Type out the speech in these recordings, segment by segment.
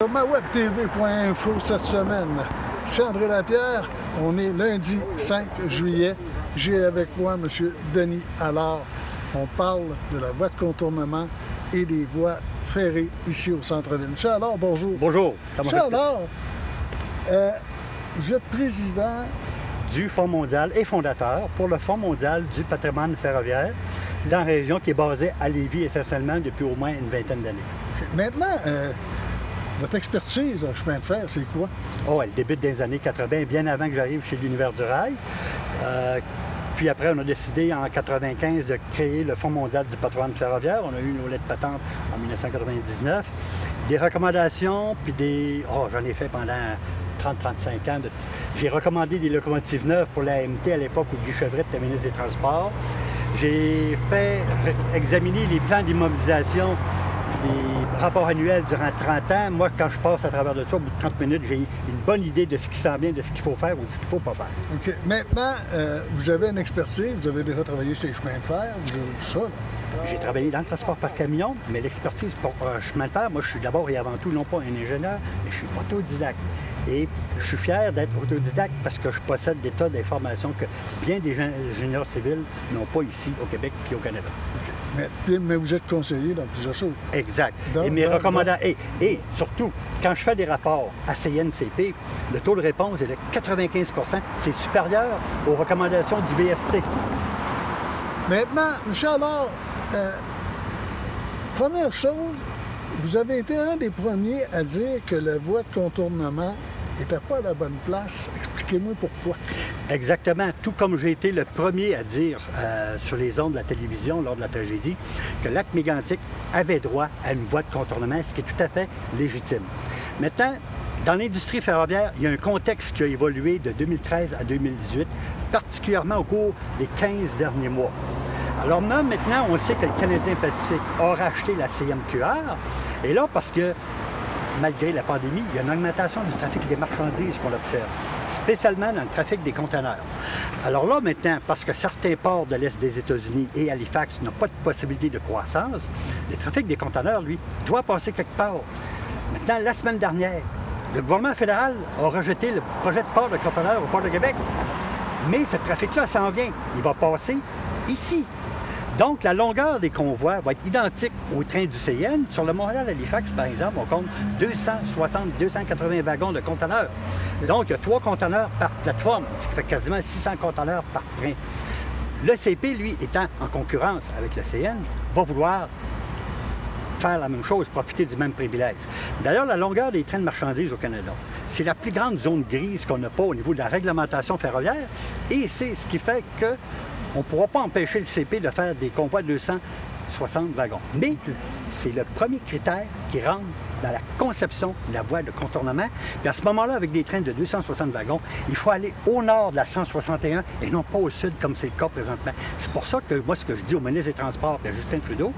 sur mawebtv.info cette semaine. C'est André Lapierre, on est lundi 5 juillet. J'ai avec moi M. Denis Allard. On parle de la voie de contournement et des voies ferrées ici au centre-ville. M. Allard, bonjour. Bonjour. M. Allard, vous êtes président du Fonds mondial et fondateur pour le Fonds mondial du patrimoine ferroviaire dans la région qui est basée à Lévis essentiellement depuis au moins une vingtaine d'années. Maintenant, votre expertise en chemin de fer, c'est quoi? Oh, elle débute des années 80, bien avant que j'arrive chez l'Univers du Rail. Puis après, on a décidé en 1995 de créer le Fonds mondial du patrimoine ferroviaire. On a eu nos lettres patentes en 1999. Des recommandations, puis des... Oh, j'en ai fait pendant 30-35 ans. J'ai recommandé des locomotives neuves pour la AMT à l'époque où Guy Chevrette était ministre des Transports. J'ai fait examiner les plans d'immobilisation des rapports annuels durant 30 ans. Moi, quand je passe à travers de ça, au bout de 30 minutes, j'ai une bonne idée de ce qui s'en vient, de ce qu'il faut faire ou de ce qu'il ne faut pas faire. OK. Maintenant, vous avez une expertise, vous avez déjà travaillé sur les chemins de fer, vous avez tout ça, là. J'ai travaillé dans le transport par camion, mais l'expertise pour chemin de fer, moi, je suis d'abord et avant tout, non pas un ingénieur, mais je suis autodidacte. Et je suis fier d'être autodidacte parce que je possède des tas d'informations que bien des ingénieurs civils n'ont pas ici au Québec et au Canada. Okay. Mais vous êtes conseiller dans plusieurs choses. Exact. Et mes recommandations... Et surtout, quand je fais des rapports à CNCP, le taux de réponse est de 95 %. C'est supérieur aux recommandations du BST. Maintenant, M. Allard, première chose, vous avez été un des premiers à dire que la voie de contournement n'était pas à la bonne place. Expliquez-moi pourquoi. Exactement. Tout comme j'ai été le premier à dire sur les ondes de la télévision lors de la tragédie que Lac-Mégantic avait droit à une voie de contournement, ce qui est tout à fait légitime. Maintenant, dans l'industrie ferroviaire, il y a un contexte qui a évolué de 2013 à 2018, particulièrement au cours des 15 derniers mois. Alors maintenant, on sait que le Canadien Pacifique a racheté la CMQR, et là, parce que malgré la pandémie, il y a une augmentation du trafic des marchandises qu'on observe, spécialement dans le trafic des conteneurs. Alors là, maintenant, parce que certains ports de l'Est des États-Unis et Halifax n'ont pas de possibilité de croissance, le trafic des conteneurs, lui, doit passer quelque part. Maintenant, la semaine dernière, le gouvernement fédéral a rejeté le projet de port de conteneurs au port de Québec. Mais ce trafic-là s'en vient. Il va passer ici. Donc, la longueur des convois va être identique au train du CN. Sur le Montréal-Halifax, par exemple, on compte 260-280 wagons de conteneurs. Donc, il y a 3 conteneurs par plateforme, ce qui fait quasiment 600 conteneurs par train. Le CP, lui, étant en concurrence avec le CN, va vouloir faire la même chose, profiter du même privilège. D'ailleurs, la longueur des trains de marchandises au Canada, c'est la plus grande zone grise qu'on n'a pas au niveau de la réglementation ferroviaire, et c'est ce qui fait qu'on ne pourra pas empêcher le CP de faire des convois de 260 wagons. Mais c'est le premier critère qui rentre dans la conception de la voie de contournement. Puis à ce moment-là, avec des trains de 260 wagons, il faut aller au nord de la 161 et non pas au sud, comme c'est le cas présentement. C'est pour ça que moi, ce que je dis au ministre des Transports et à Justin Trudeau,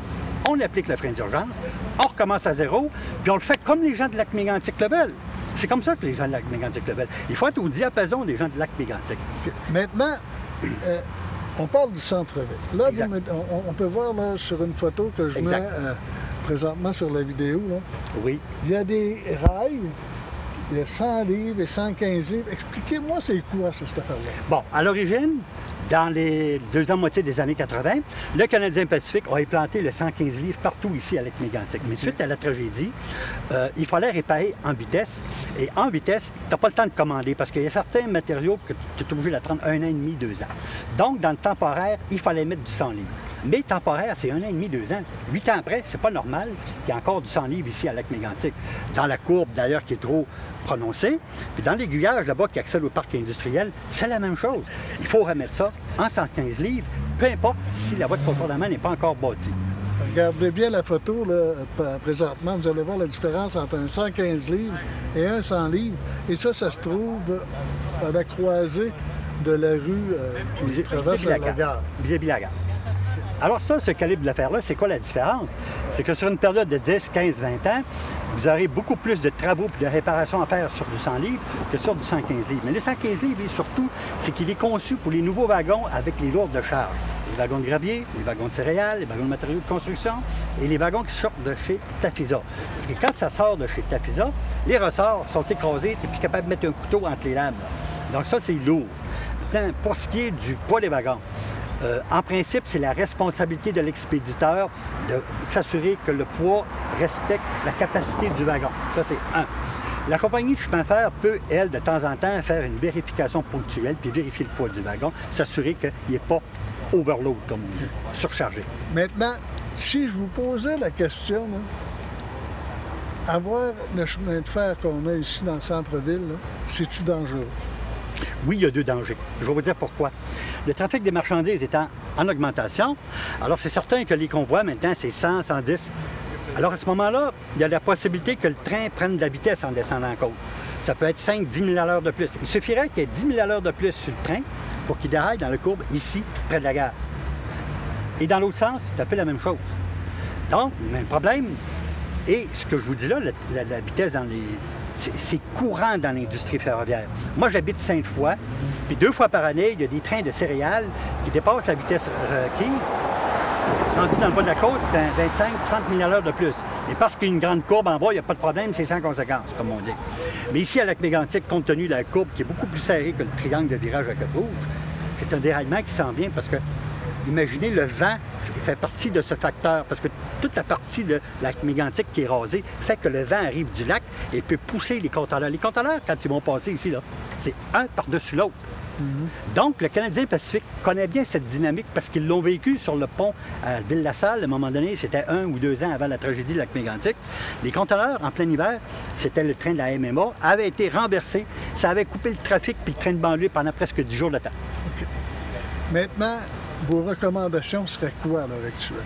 on applique le frein d'urgence, on recommence à zéro, puis on le fait comme les gens de Lac-Mégantic le veulent. C'est comme ça que les gens de Lac-Mégantic le veulent. Il faut être au diapason des gens de Lac-Mégantic. Maintenant, on parle du centre-ville. Là, on peut voir là, sur une photo que je mets présentement sur la vidéo, là, oui. Il y a des rails, il y a 100 livres et 115 livres. Expliquez-moi c'est quoi cette affaire-là. Bon, à l'origine, dans les deuxième moitié des années 80, le Canadien Pacifique a implanté le 115 livres partout ici à Lac-Mégantic. Mais suite à la tragédie, il fallait réparer en vitesse. Et en vitesse, tu n'as pas le temps de commander parce qu'il y a certains matériaux que tu es obligé d'attendre 1 an et demi, 2 ans. Donc, dans le temporaire, il fallait mettre du 100 livres. Mais temporaire, c'est 1 an et demi, 2 ans. 8 ans après, c'est pas normal qu'il y ait encore du 100 livres ici à Lac-Mégantic. Dans la courbe, d'ailleurs, qui est trop prononcée, puis dans l'aiguillage, là-bas, qui accède au parc industriel, c'est la même chose. Il faut remettre ça en 115 livres, peu importe si la voie de contournement n'est pas encore bâtie. Regardez bien la photo, là, présentement, vous allez voir la différence entre un 115 livres et un 100 livres. Et ça se trouve à la croisée de la rue qui traverse la gare. Vis-à-vis la gare. Alors ça, ce calibre d'affaires-là, c'est quoi la différence? C'est que sur une période de 10, 15, 20 ans, vous aurez beaucoup plus de travaux et de réparations à faire sur du 100 livres que sur du 115 livres. Mais le 115 livres, surtout, c'est qu'il est conçu pour les nouveaux wagons avec les lourdes charges. les wagons de gravier, les wagons de céréales, les wagons de matériaux de construction et les wagons qui sortent de chez Tafisa. Parce que quand ça sort de chez Tafisa, les ressorts sont écrasés, tu n'es plus capable de mettre un couteau entre les lames. Donc ça, c'est lourd. Maintenant, pour ce qui est du poids des wagons, en principe, c'est la responsabilité de l'expéditeur de s'assurer que le poids respecte la capacité du wagon. Ça, c'est un. La compagnie de chemin de fer peut, elle, de temps en temps, faire une vérification ponctuelle puis vérifier le poids du wagon, s'assurer qu'il n'est pas overload, comme on dit, surchargé. Maintenant, si je vous posais la question, là, avoir le chemin de fer qu'on a ici dans le centre-ville, c'est-tu dangereux? Oui, il y a deux dangers. Je vais vous dire pourquoi. Le trafic des marchandises étant en augmentation, alors c'est certain que les convois, maintenant, c'est 100, 110. Alors à ce moment-là, il y a la possibilité que le train prenne de la vitesse en descendant en côte. Ça peut être 5, 10 000 à l'heure de plus. Il suffirait qu'il y ait 10 000 à l'heure de plus sur le train pour qu'il déraille dans la courbe ici, près de la gare. Et dans l'autre sens, c'est un peu la même chose. Donc, le même problème. Et ce que je vous dis là, la vitesse dans les... C'est courant dans l'industrie ferroviaire. Moi, j'habite Sainte-Foy, puis 2 fois par année, il y a des trains de céréales qui dépassent la vitesse requise. Rendu dans le bas de la côte, c'est un 25-30 000 à l'heure de plus. Et parce qu'il y a une grande courbe en bas, il n'y a pas de problème, c'est sans conséquence, comme on dit. Mais ici, à Lac-Mégantic, compte tenu de la courbe qui est beaucoup plus serrée que le triangle de virage à Cap-Rouge, c'est un déraillement qui s'en vient parce que, imaginez, le vent fait partie de ce facteur, parce que toute la partie de Lac-Mégantic qui est rasée fait que le vent arrive du lac et peut pousser les conteneurs. Les conteneurs, quand ils vont passer ici, c'est un par-dessus l'autre. Donc, le Canadien Pacifique connaît bien cette dynamique parce qu'ils l'ont vécu sur le pont à Ville-la-Salle. À un moment donné, c'était 1 ou 2 ans avant la tragédie de Lac-Mégantic. Les conteneurs, en plein hiver, c'était le train de la MMA, avait été renversé. Ça avait coupé le trafic puis le train de banlieue pendant presque 10 jours de temps. Okay. Maintenant, vos recommandations seraient quoi à l'heure actuelle?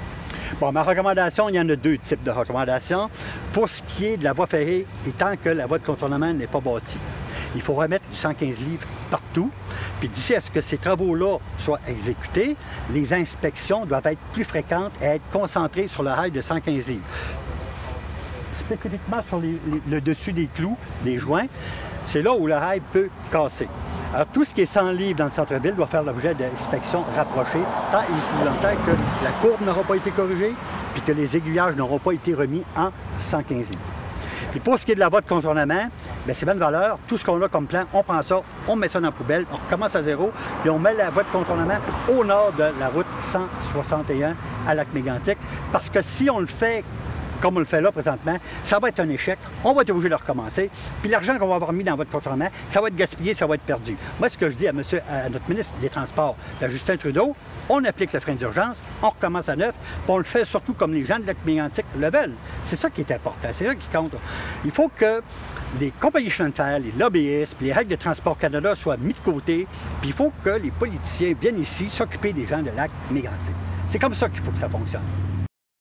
Bon, ma recommandation, il y en a 2 types de recommandations. Pour ce qui est de la voie ferrée, et tant que la voie de contournement n'est pas bâtie, il faut remettre du 115 livres partout. Puis d'ici à ce que ces travaux-là soient exécutés, les inspections doivent être plus fréquentes et être concentrées sur le rail de 115 livres. Spécifiquement sur le dessus des clous, des joints, c'est là où le rail peut casser. Alors, tout ce qui est 100 livres dans le centre-ville doit faire l'objet d'inspections rapprochées, tant il sous-entend que la courbe n'aura pas été corrigée, puis que les aiguillages n'auront pas été remis en 115 livres. Puis pour ce qui est de la voie de contournement, c'est bonne valeur. Tout ce qu'on a comme plan, on prend ça, on met ça dans la poubelle, on recommence à zéro, puis on met la voie de contournement au nord de la route 161 à Lac-Mégantic. Parce que si on le fait comme on le fait là présentement, ça va être un échec. On va être obligé de recommencer. Puis l'argent qu'on va avoir mis dans votre contournement, ça va être gaspillé, ça va être perdu. Moi, ce que je dis à notre ministre des Transports, Justin Trudeau, on applique le frein d'urgence, on recommence à neuf, puis on le fait surtout comme les gens de Lac-Mégantic le veulent. C'est ça qui est important, c'est ça qui compte. Il faut que les compagnies de chemin de fer, les lobbyistes, puis les règles de Transport Canada soient mis de côté, puis il faut que les politiciens viennent ici s'occuper des gens de Lac-Mégantic. C'est comme ça qu'il faut que ça fonctionne.